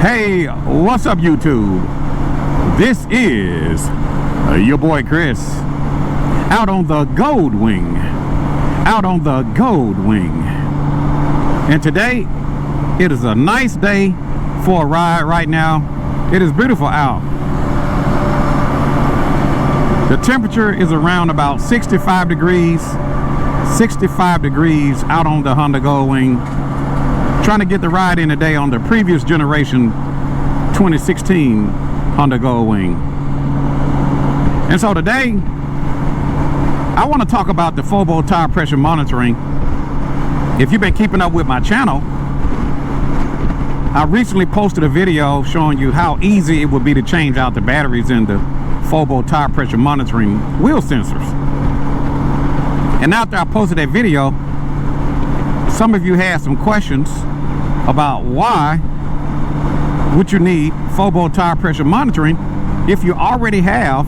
Hey, what's up YouTube? This is your boy Chris out on the Goldwing. And today it is a nice day for a ride right now. It is beautiful out. The temperature is around about 65 degrees out on the Honda Goldwing. Trying to get the ride in today on the previous generation 2016 Honda Goldwing. And so today I want to talk about the Fobo tire pressure monitoring. If you've been keeping up with my channel, I recently posted a video showing you how easy it would be to change out the batteries in the Fobo tire pressure monitoring wheel sensors. And after I posted that video, some of you had some questions about why would you need Fobo tire pressure monitoring if you already have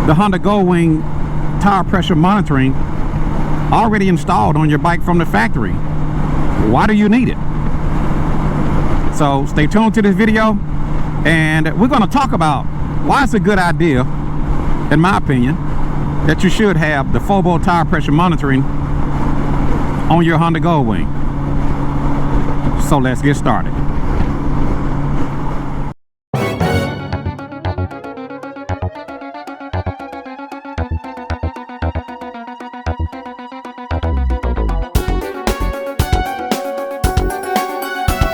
the Honda Goldwing tire pressure monitoring already installed on your bike from the factory. Why do you need it? So stay tuned to this video, and we're going to talk about why it's a good idea, in my opinion, that you should have the Fobo tire pressure monitoring on your Honda Goldwing. So let's get started.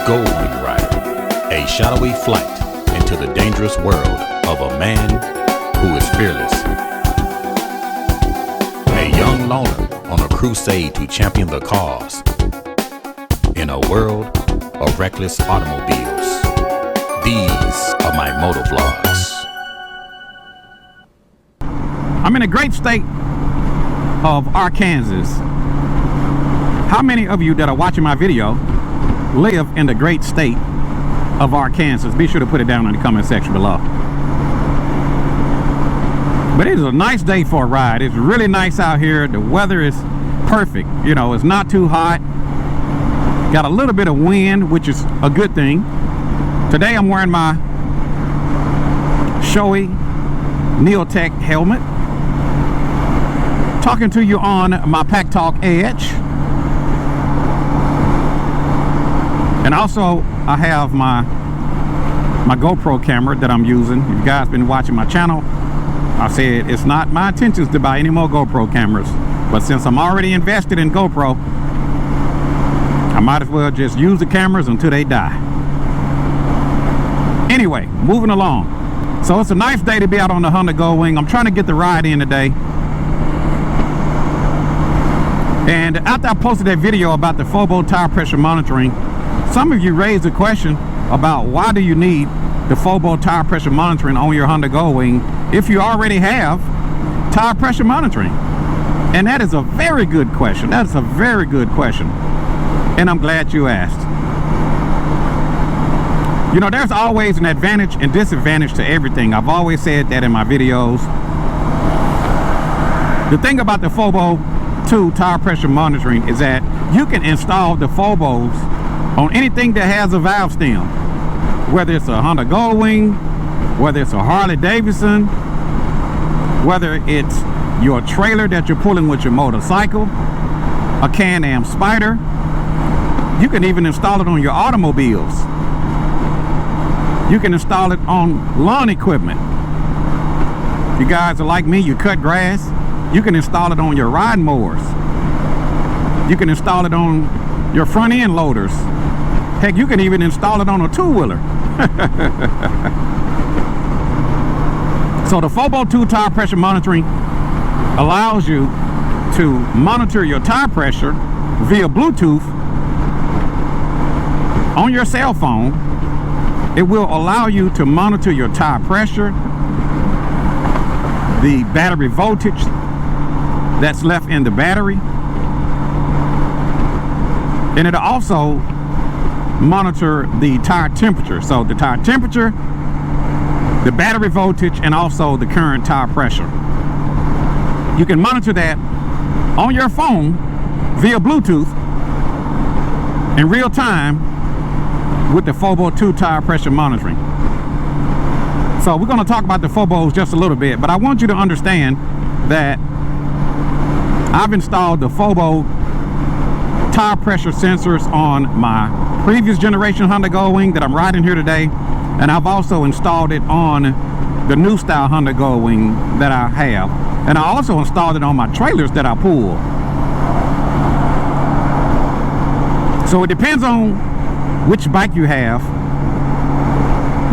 Goldwing Rider, a shadowy flight into the dangerous world of a man who is fearless. A young loner on a crusade to champion the cause in a world of reckless automobiles. These are my moto vlogs. I'm in a great state of Arkansas. How many of you that are watching my video live in the great state of Arkansas? Be sure to put it down in the comment section below. But it is a nice day for a ride. It's really nice out here. The weather is perfect. You know, it's not too hot. Got a little bit of wind, which is a good thing. Today I'm wearing my Shoei Neotech helmet. Talking to you on my Pack Talk Edge. And also I have my GoPro camera that I'm using. If you guys been watching my channel, I said it's not my intentions to buy any more GoPro cameras, but since I'm already invested in GoPro, I might as well just use the cameras until they die. Anyway, moving along. So it's a nice day to be out on the Honda Goldwing. I'm trying to get the ride in today. And after I posted that video about the Fobo tire pressure monitoring, some of you raised a question about why do you need the Fobo tire pressure monitoring on your Honda Goldwing if you already have tire pressure monitoring. And that is a very good question. That's a very good question. And I'm glad you asked. You know, there's always an advantage and disadvantage to everything. I've always said that in my videos. The thing about the Fobo 2 tire pressure monitoring is that you can install the Fobos on anything that has a valve stem. Whether it's a Honda Goldwing, whether it's a Harley Davidson, whether it's your trailer that you're pulling with your motorcycle, a Can-Am Spider. You can even install it on your automobiles. You can install it on lawn equipment. If you guys are like me, you cut grass, you can install it on your riding mowers. You can install it on your front end loaders. Heck, you can even install it on a two-wheeler. So the Fobo 2 tire pressure monitoring allows you to monitor your tire pressure via Bluetooth on your cell phone. It will allow you to monitor your tire pressure, the battery voltage that's left in the battery, and it'll also monitor the tire temperature. So the tire temperature, the battery voltage, and also the current tire pressure. You can monitor that on your phone via Bluetooth in real time with the Fobo 2 tire pressure monitoring. So we're going to talk about the Fobos just a little bit, but I want you to understand that I've installed the Fobo tire pressure sensors on my previous generation Honda Goldwing that I'm riding here today, and I've also installed it on the new style Honda Goldwing that I have, and I also installed it on my trailers that I pull. So it depends on which bike you have.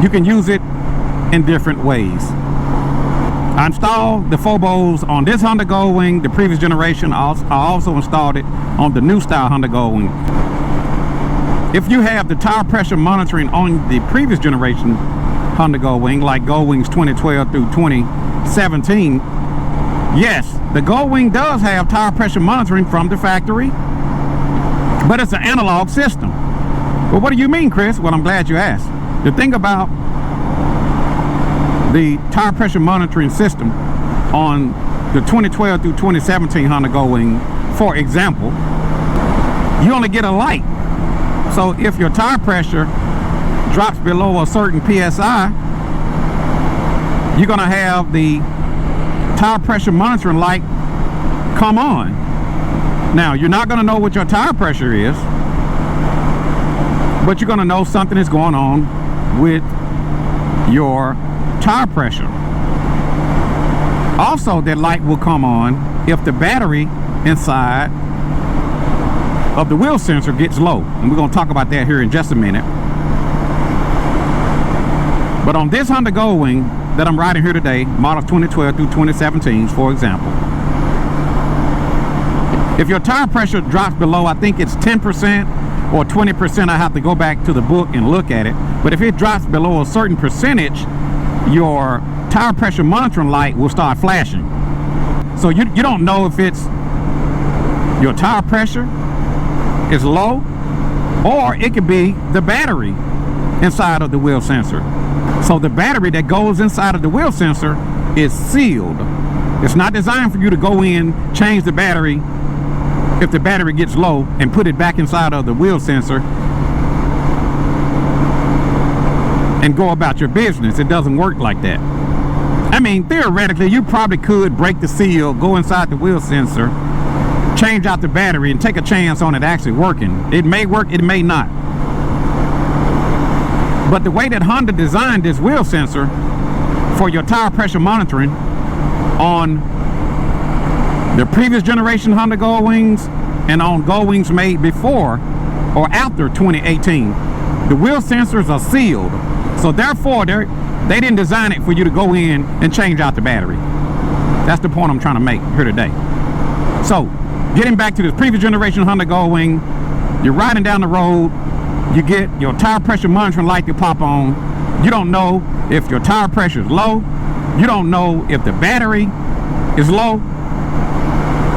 You can use it in different ways. I installed the Fobos on this Honda Goldwing, the previous generation. I also installed it on the new style Honda Goldwing. If you have the tire pressure monitoring on the previous generation Honda Goldwing, like Goldwings 2012 through 2017, yes, the Goldwing does have tire pressure monitoring from the factory, but it's an analog system. Well, what do you mean, Chris? Well, I'm glad you asked. The thing about the tire pressure monitoring system on the 2012 through 2017 Honda Goldwing, for example, you only get a light. So if your tire pressure drops below a certain PSI, you're going to have the tire pressure monitoring light come on. Now, you're not going to know what your tire pressure is, but you're going to know something is going on with your tire pressure. Also, that light will come on if the battery inside of the wheel sensor gets low, and we're going to talk about that here in just a minute. But on this Honda Goldwing that I'm riding here today, models 2012 through 2017s, for example, if your tire pressure drops below, I think it's 10% or 20%, I have to go back to the book and look at it, but if it drops below a certain percentage, your tire pressure monitoring light will start flashing. So you don't know if it's your tire pressure is low, or it could be the battery inside of the wheel sensor. So the battery that goes inside of the wheel sensor is sealed. It's not designed for you to go in, change the battery if the battery gets low, and put it back inside of the wheel sensor and go about your business. It doesn't work like that. I mean, theoretically, you probably could break the seal, go inside the wheel sensor, change out the battery, and take a chance on it actually working. It may work, it may not. But the way that Honda designed this wheel sensor for your tire pressure monitoring on the previous generation Honda Goldwings and on Goldwings made before or after 2018, the wheel sensors are sealed. So therefore, they didn't design it for you to go in and change out the battery. That's the point I'm trying to make here today. So, getting back to this previous generation Honda Goldwing, you're riding down the road, you get your tire pressure monitoring light to pop on. You don't know if your tire pressure is low. You don't know if the battery is low.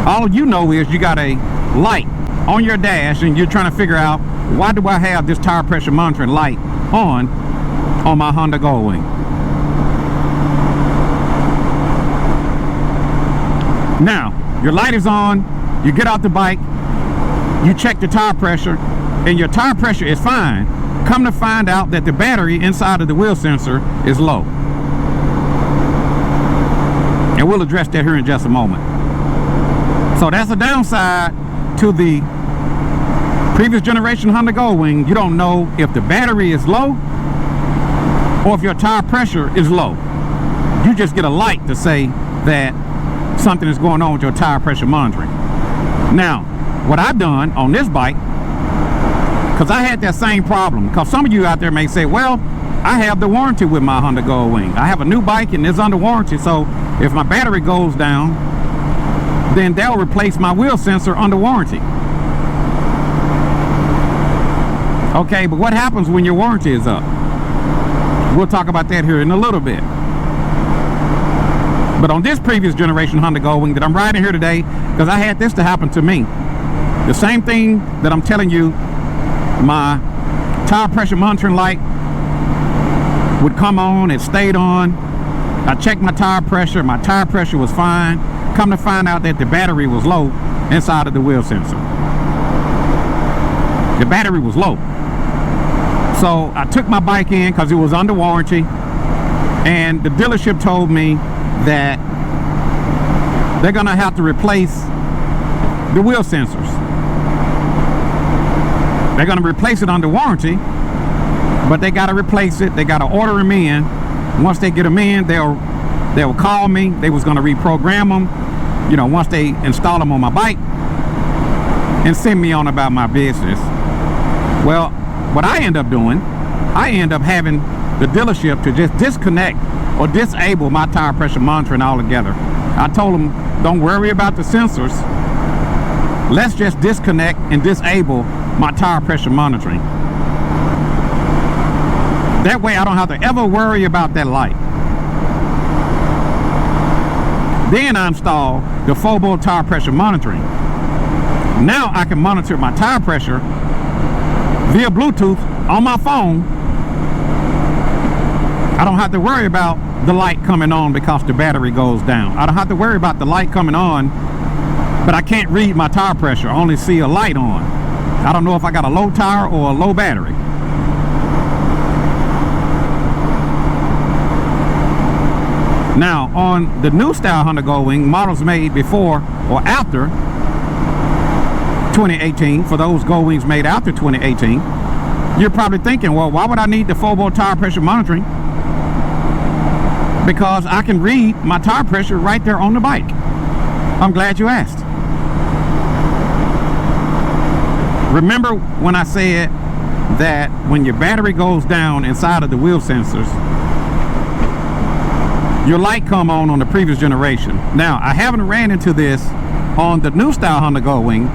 All you know is you got a light on your dash and you're trying to figure out, why do I have this tire pressure monitoring light on my Honda Goldwing? Now, your light is on, you get out the bike, you check the tire pressure, and your tire pressure is fine. Come to find out that the battery inside of the wheel sensor is low. And we'll address that here in just a moment. So that's a downside to the previous generation Honda Goldwing. You don't know if the battery is low or if your tire pressure is low. You just get a light to say that something is going on with your tire pressure monitoring. Now, what I've done on this bike, because I had that same problem, because some of you out there may say, well, I have the warranty with my Honda Goldwing. I have a new bike and it's under warranty, so if my battery goes down, then they'll replace my wheel sensor under warranty. Okay, but what happens when your warranty is up? We'll talk about that here in a little bit. But on this previous generation Honda Goldwing that I'm riding here today, because I had this to happen to me, the same thing that I'm telling you, my tire pressure monitoring light would come on, it stayed on. I checked my tire pressure was fine. Come to find out that the battery was low inside of the wheel sensor. The battery was low. So I took my bike in because it was under warranty, and the dealership told me that they're gonna have to replace the wheel sensors. They're gonna replace it under warranty, but they gotta replace it. They gotta order them in. Once they get them in, they'll call me. They was gonna reprogram them, you know, once they install them on my bike, and send me on about my business. Well, what I end up doing, I end up having the dealership to just disconnect or disable my tire pressure monitoring altogether. I told them, don't worry about the sensors. Let's just disconnect and disable my tire pressure monitoring. That way I don't have to ever worry about that light. Then I install the Fobo tire pressure monitoring. Now I can monitor my tire pressure via Bluetooth on my phone. I don't have to worry about the light coming on because the battery goes down. I don't have to worry about the light coming on, but I can't read my tire pressure. I only see a light on. I don't know if I got a low tire or a low battery. Now, on the new style Honda Goldwing, models made before or after 2018, for those Goldwings made after 2018, you're probably thinking, well, why would I need the Fobo tire pressure monitoring? Because I can read my tire pressure right there on the bike. I'm glad you asked. Remember when I said that when your battery goes down inside of the wheel sensors, your light come on the previous generation. Now, I haven't ran into this on the new style Honda Goldwing,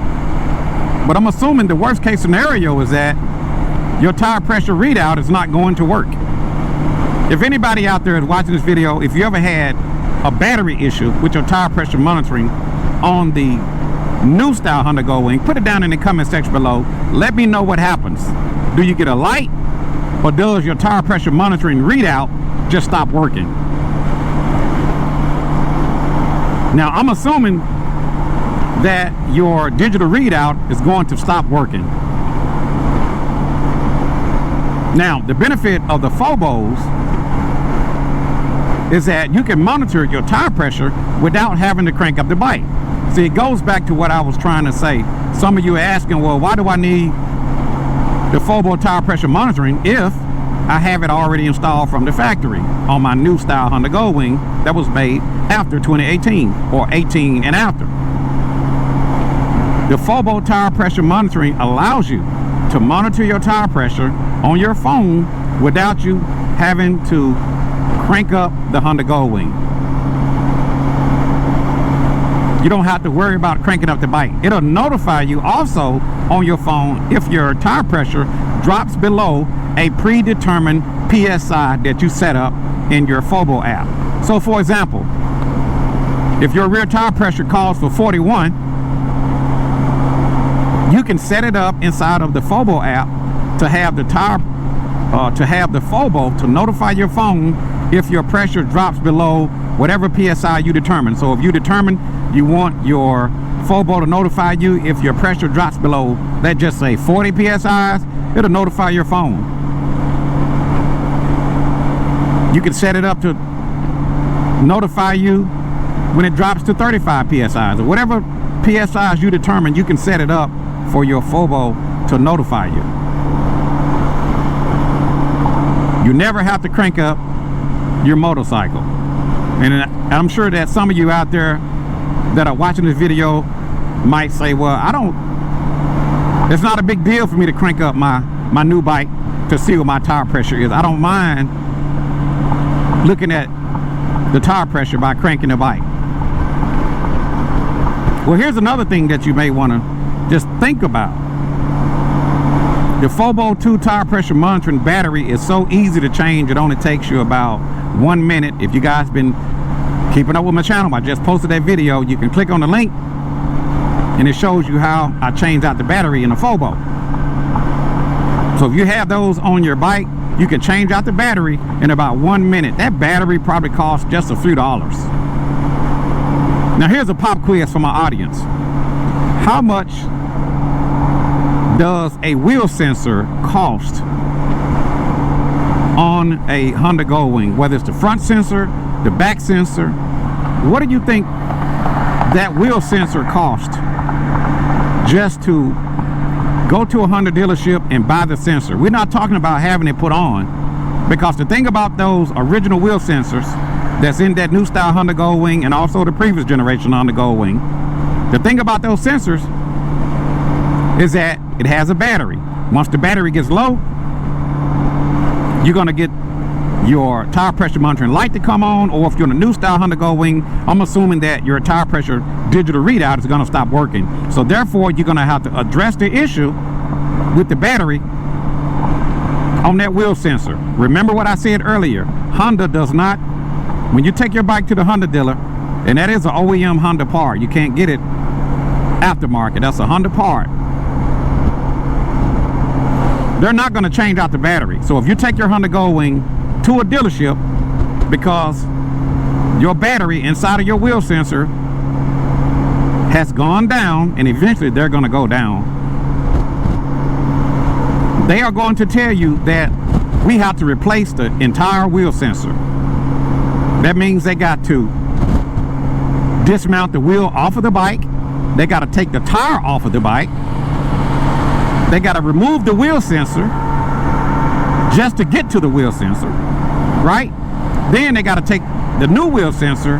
but I'm assuming the worst case scenario is that your tire pressure readout is not going to work. If anybody out there is watching this video, if you ever had a battery issue with your tire pressure monitoring on the new style Honda Goldwing, put it down in the comment section below. Let me know what happens. Do you get a light, or does your tire pressure monitoring readout just stop working? Now, I'm assuming that your digital readout is going to stop working. Now, the benefit of the Fobos is that you can monitor your tire pressure without having to crank up the bike. See, it goes back to what I was trying to say. Some of you are asking, well, why do I need the Fobo tire pressure monitoring if I have it already installed from the factory on my new style Honda Goldwing that was made after 2018 or 18 and after? The Fobo tire pressure monitoring allows you to monitor your tire pressure on your phone without you having to crank up the Honda Goldwing. You don't have to worry about cranking up the bike. It'll notify you also on your phone if your tire pressure drops below a predetermined PSI that you set up in your Fobo app. So for example, if your rear tire pressure calls for 41, you can set it up inside of the Fobo app to have the Fobo to notify your phone if your pressure drops below whatever PSI you determine. So if you determine you want your Fobo to notify you if your pressure drops below, let's just say 40 PSIs, it'll notify your phone. You can set it up to notify you when it drops to 35 PSIs or whatever PSIs you determine. You can set it up for your Fobo to notify you. You never have to crank up your motorcycle. And I'm sure that some of you out there that are watching this video might say, well, it's not a big deal for me to crank up my new bike to see what my tire pressure is. I don't mind looking at the tire pressure by cranking the bike. Well, here's another thing that you may want to just think about. The Fobo 2 tire pressure monitoring battery is so easy to change. It only takes you about 1 minute. If you guys been keeping up with my channel, I just posted that video. You can click on the link and it shows you how I changed out the battery in the Fobo. So if you have those on your bike, you can change out the battery in about 1 minute. That battery probably costs just a few dollars. Now here's a pop quiz for my audience. How much does a wheel sensor cost on a Honda Goldwing, whether it's the front sensor, the back sensor, what do you think that wheel sensor cost just to go to a Honda dealership and buy the sensor? We're not talking about having it put on, because the thing about those original wheel sensors that's in that new style Honda Goldwing and also the previous generation Honda Goldwing, the thing about those sensors is that it has a battery. Once the battery gets low, you're going to get your tire pressure monitoring light to come on, or if you're in a new style Honda Goldwing, I'm assuming that your tire pressure digital readout is going to stop working. So therefore, you're going to have to address the issue with the battery on that wheel sensor. Remember what I said earlier, Honda does not, when you take your bike to the Honda dealer, and that is an OEM Honda part, you can't get it aftermarket, that's a Honda part, they're not going to change out the battery. So if you take your Honda Goldwing to a dealership because your battery inside of your wheel sensor has gone down, and eventually they're going to go down, they are going to tell you that we have to replace the entire wheel sensor. That means they got to dismount the wheel off of the bike, they got to take the tire off of the bike, they got to remove the wheel sensor just to get to the wheel sensor, right? Then they got to take the new wheel sensor,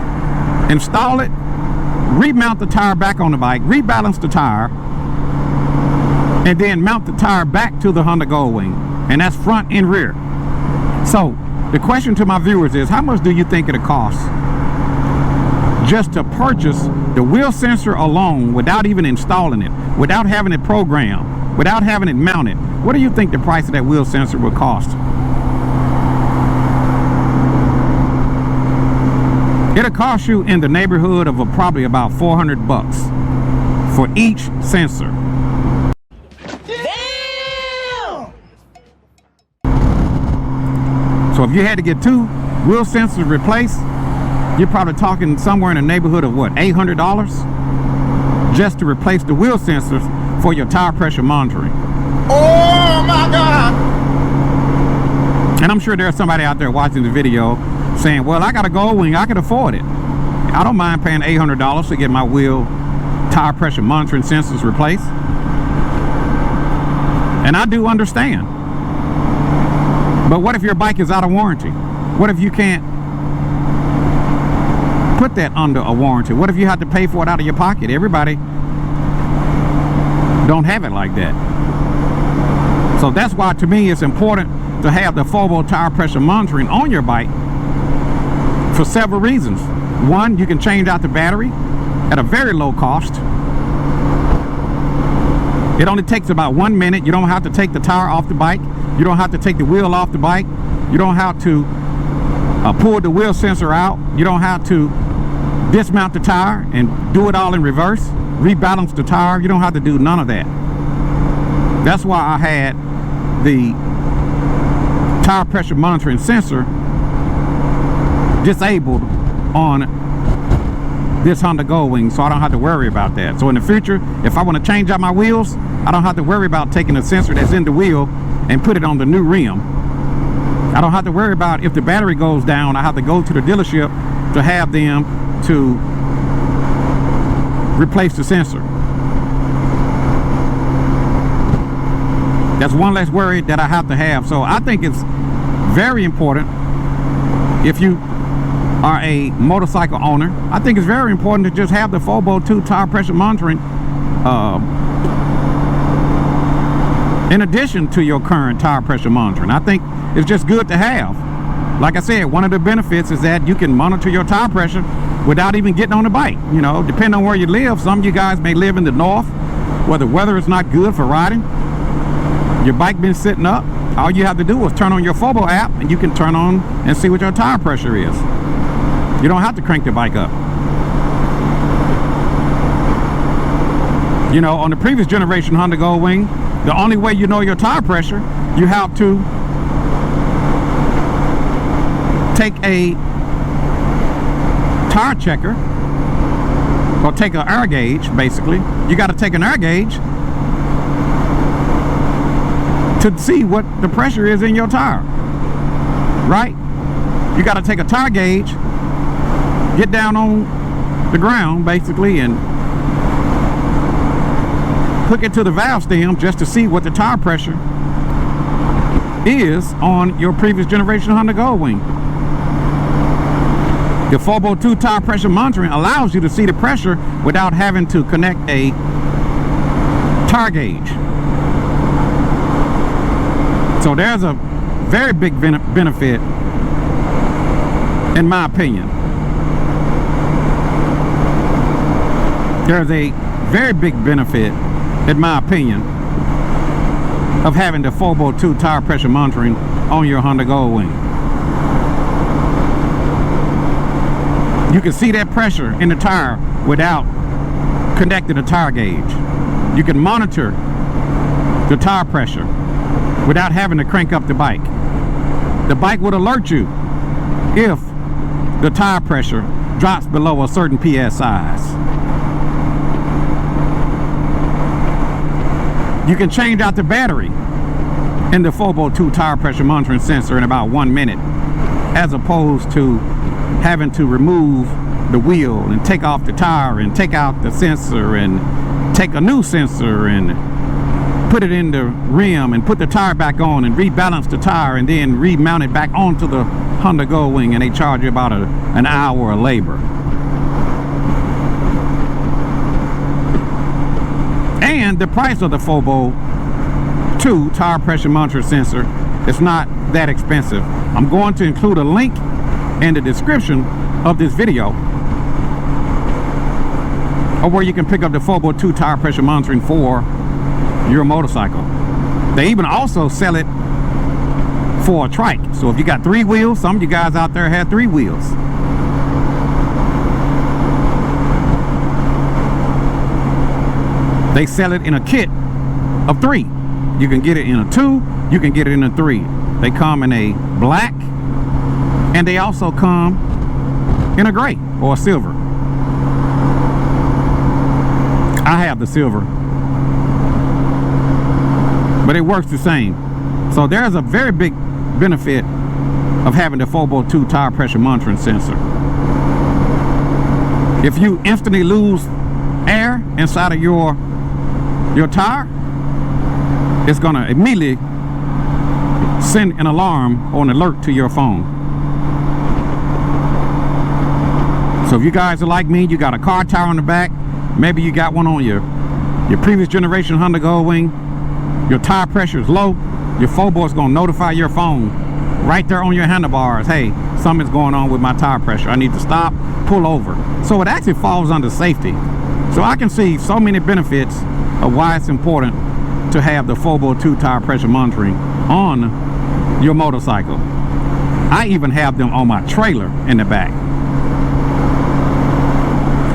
install it, remount the tire back on the bike, rebalance the tire, and then mount the tire back to the Honda Goldwing, and that's front and rear. So the question to my viewers is, how much do you think it'll cost just to purchase the wheel sensor alone without even installing it, without having it programmed, without having it mounted? What do you think the price of that wheel sensor will cost? It'll cost you in the neighborhood of probably about 400 bucks for each sensor. Damn! So if you had to get 2 wheel sensors replaced, you're probably talking somewhere in the neighborhood of what, $800 just to replace the wheel sensors for your tire pressure monitoring. Oh my God! And I'm sure there's somebody out there watching the video saying, well, I got a Goldwing, I can afford it. I don't mind paying $800 to get my wheel tire pressure monitoring sensors replaced. And I do understand. But what if your bike is out of warranty? What if you can't put that under a warranty? What if you have to pay for it out of your pocket? Everybody don't have it like that. So that's why, to me, it's important to have the Fobo tire pressure monitoring on your bike for several reasons. One, you can change out the battery at a very low cost. It only takes about 1 minute. You don't have to take the tire off the bike. You don't have to take the wheel off the bike. You don't have to pull the wheel sensor out. You don't have to dismount the tire and do it all in reverse, rebalance the tire. You don't have to do none of that. That's why I had the tire pressure monitoring sensor disabled on this Honda Goldwing, so I don't have to worry about that. So in the future, if I want to change out my wheels, I don't have to worry about taking the sensor that's in the wheel and put it on the new rim. I don't have to worry about if the battery goes down, I have to go to the dealership to have them to replace the sensor. That's one less worry that I have to have. So I think it's very important, if you are a motorcycle owner, I think it's very important to just have the Fobo 2 tire pressure monitoring in addition to your current tire pressure monitoring. I think it's just good to have. Like I said, one of the benefits is that you can monitor your tire pressure without even getting on the bike. You know, depending on where you live, some of you guys may live in the north where the weather is not good for riding. Your bike been sitting up. All you have to do is turn on your Fobo app and you can turn on and see what your tire pressure is. You don't have to crank the bike up. You know, on the previous generation Honda Goldwing, the only way you know your tire pressure, you have to take a tire checker, or take an air gauge, basically. You got to take an air gauge to see what the pressure is in your tire. right? You got to take a tire gauge, get down on the ground basically, and hook it to the valve stem just to see what the tire pressure is on your previous generation Honda Goldwing. The 4x2 tire pressure monitoring allows you to see the pressure without having to connect a tire gauge. So there's a very big benefit, in my opinion. There's a very big benefit, in my opinion, of having the 4x2 tire pressure monitoring on your Honda Goldwing. You can see that pressure in the tire without connecting the tire gauge. You can monitor the tire pressure without having to crank up the bike. The bike would alert you if the tire pressure drops below a certain PSI. You can change out the battery in the 4x2 tire pressure monitoring sensor in about 1 minute, as opposed to having to remove the wheel and take off the tire and take out the sensor and take a new sensor and put it in the rim and put the tire back on and rebalance the tire and then remount it back onto the Honda Goldwing, and they charge you about an hour of labor. And the price of the 4x2 tire pressure monitor sensor is not that expensive. I'm going to include a link in the description of this video, or where you can pick up the 4x2 tire pressure monitoring for your motorcycle. They even also sell it for a trike. So if you got 3 wheels, some of you guys out there had 3 wheels. They sell it in a kit of 3. You can get it in a 2, you can get it in a 3. They come in a black, and they also come in a gray or a silver. I have the silver, but it works the same. So there's a very big benefit of having the 4x2 tire pressure monitoring sensor. If you instantly lose air inside of your tire, it's gonna immediately send an alarm or an alert to your phone. So if you guys are like me, you got a car tire on the back, maybe you got one on your previous generation Honda Goldwing, your tire pressure is low, your 4x is gonna notify your phone right there on your handlebars, hey, something's going on with my tire pressure, I need to stop, pull over. So it actually falls under safety. So I can see so many benefits of why it's important to have the 4x2 tire pressure monitoring on your motorcycle. I even have them on my trailer in the back.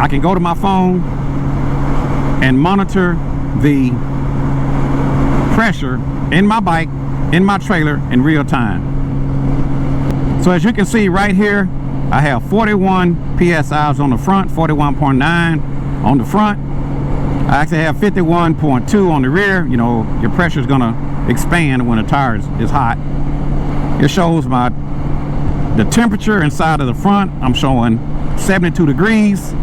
I can go to my phone and monitor the pressure in my bike, in my trailer in real time. So as you can see right here, I have 41 PSIs on the front, 41.9 on the front. I actually have 51.2 on the rear. You know, your pressure is gonna expand when the tire is hot. It shows the temperature inside of the front. I'm showing 72 degrees.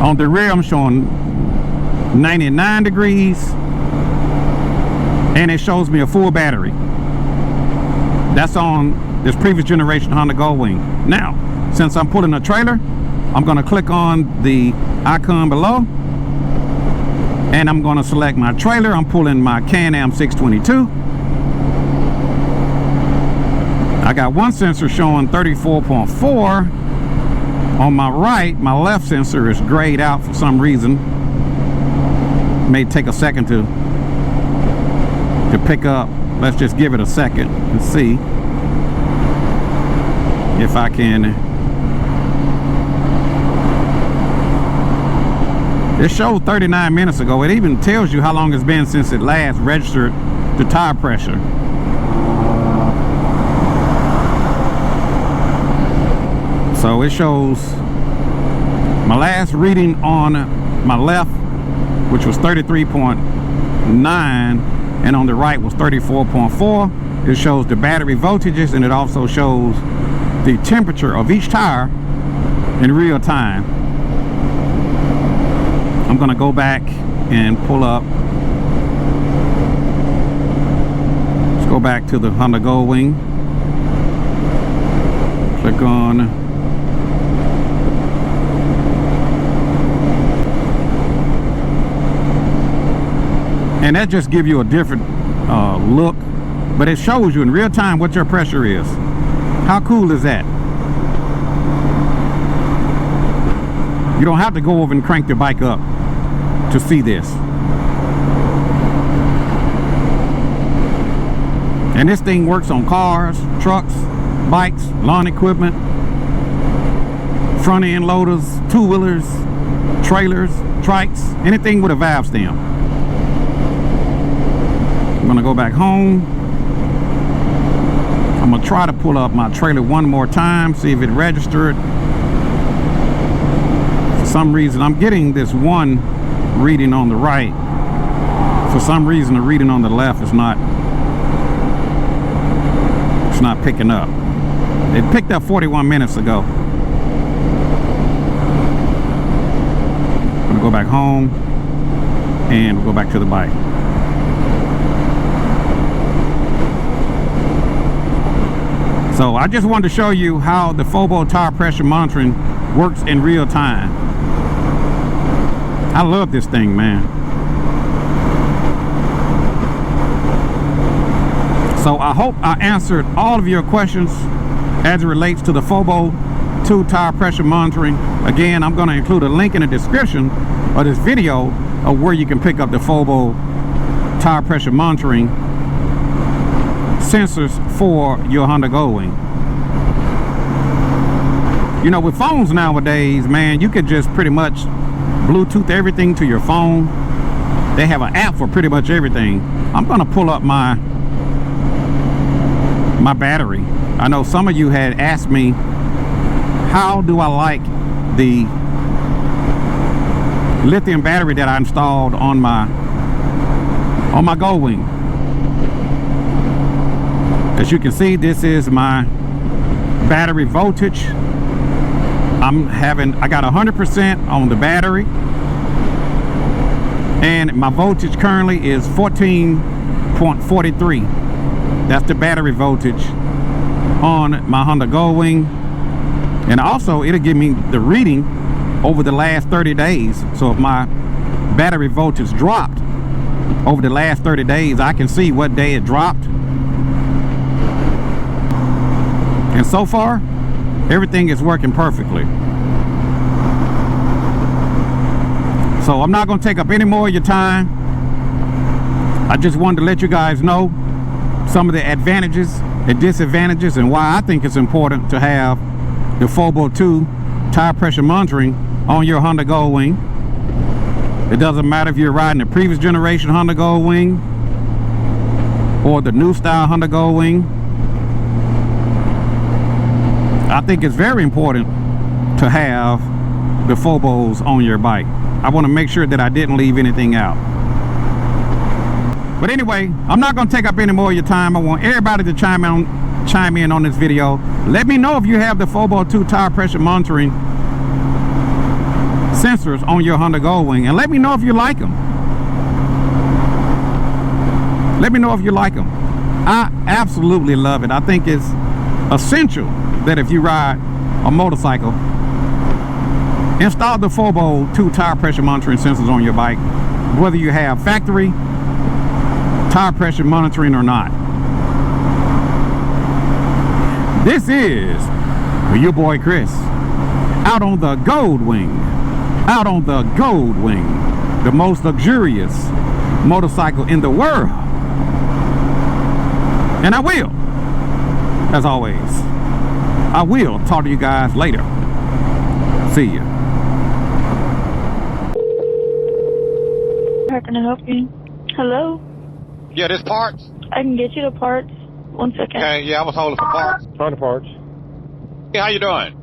On the rear, I'm showing 99 degrees. And it shows me a full battery. That's on this previous generation Honda Goldwing. Now, since I'm pulling a trailer, I'm gonna click on the icon below, and I'm gonna select my trailer. I'm pulling my Can-Am 622. I got one sensor showing 34.4 on my right. My left sensor is grayed out for some reason. It may take a second to pick up. Let's just give it a second and see if I can. It showed 39 minutes ago. It even tells you how long it's been since it last registered the tire pressure. So it shows my last reading on my left, which was 33.9, and on the right was 34.4. It shows the battery voltages, and it also shows the temperature of each tire in real time. I'm gonna go back and pull up. Let's go back to the Honda Goldwing. Click on and that just gives you a different look, but it shows you in real time what your pressure is. How cool is that? You don't have to go over and crank the bike up to see this. And this thing works on cars, trucks, bikes, lawn equipment, front end loaders, two-wheelers, trailers, trikes, anything with a valve stem. I'm gonna go back home. I'm gonna try to pull up my trailer one more time, see if it registered. For some reason, I'm getting this one reading on the right. For some reason, the reading on the left is not picking up. It picked up 41 minutes ago. I'm gonna go back home and we'll go back to the bike. So I just wanted to show you how the Fobo tire pressure monitoring works in real time. I love this thing, man. So I hope I answered all of your questions as it relates to the Fobo 2 tire pressure monitoring. Again, I'm going to include a link in the description of this video of where you can pick up the Fobo tire pressure monitoring sensors for your Honda Goldwing. You know, with phones nowadays, man, you could just pretty much Bluetooth everything to your phone. They have an app for pretty much everything. I'm gonna pull up my battery. I know some of you had asked me, how do I like the lithium battery that I installed on my Goldwing? As you can see, this is my battery voltage. I got 100% on the battery, and my voltage currently is 14.43. That's the battery voltage on my Honda Goldwing. And also it'll give me the reading over the last 30 days. So if my battery voltage dropped over the last 30 days, I can see what day it dropped. And so far, everything is working perfectly. So I'm not going to take up any more of your time. I just wanted to let you guys know some of the advantages and disadvantages and why I think it's important to have the Fobo 2 tire pressure monitoring on your Honda Goldwing. It doesn't matter if you're riding the previous generation Honda Goldwing or the new style Honda Goldwing. I think it's very important to have the Fobos on your bike. I want to make sure that I didn't leave anything out. But anyway, I'm not going to take up any more of your time. I want everybody to chime in on this video. Let me know if you have the Fobo 2 tire pressure monitoring sensors on your Honda Goldwing, and let me know if you like them. Let me know if you like them. I absolutely love it. I think it's essential that if you ride a motorcycle, install the Fobo 2 tire pressure monitoring sensors on your bike, whether you have factory tire pressure monitoring or not. This is your boy Chris, out on the Goldwing, the most luxurious motorcycle in the world. And I will, as always, I will talk to you guys later. See ya. How can I help you? Hello? Yeah, this parts. I can get you the parts. 1 second. Okay, yeah, I was holding for parts. Honda parts. Hey, how you doing?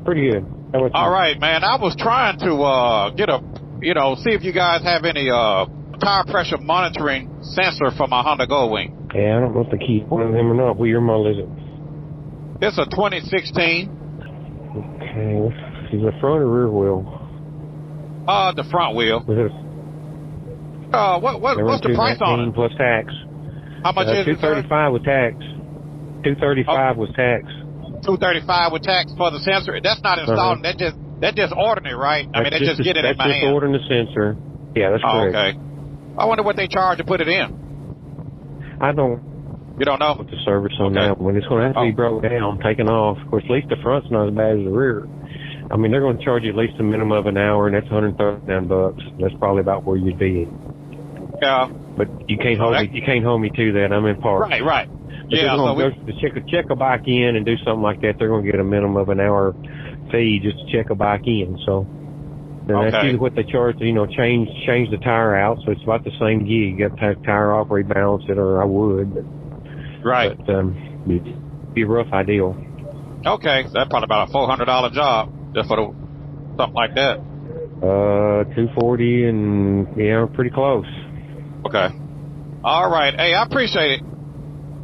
Pretty good. How about you? All right, man. I was trying to see if you guys have any tire pressure monitoring sensor for my Honda Goldwing. Yeah, I don't know if they keep one of them or not. What year model is it? It's a 2016. Okay. Is it front or rear wheel? The front wheel. Was it? What's the price on it? Plus tax. How much is it, sir? $235 with tax. $235 with tax. $235 with tax for the sensor. That's not installed. That's just ordering it, right? I mean, they just get it in my hand. That's just ordering the sensor. Yeah, that's correct. Okay. I wonder what they charge to put it in. I don't. You don't know? What the service on that one. It's going to have to be broke down, taken off. Of course, at least the front's not as bad as the rear. I mean, they're going to charge you at least a minimum of an hour, and that's $139. That's probably about where you'd be. Yeah. But you can't hold me. You can't hold me to that. I'm in park. Right. Yeah. So to check a bike in and do something like that, they're going to get a minimum of an hour fee just to check a bike in. So then that's usually what they charge. Change the tire out. So it's about the same gig. You got to take the tire off, rebalance it, or I would. But, right. But it'd be a rough ideal. Okay, so that's probably about a $400 job just for something like that. 240 and pretty close. Okay. All right. Hey, I appreciate it.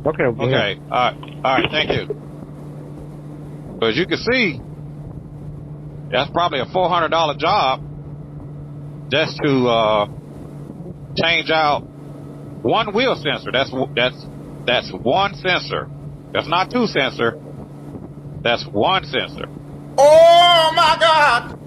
Okay. Okay. All right. Thank you. But as you can see, that's probably a $400 job just to change out one wheel sensor. That's one sensor. That's not two sensor. That's one sensor. Oh my God!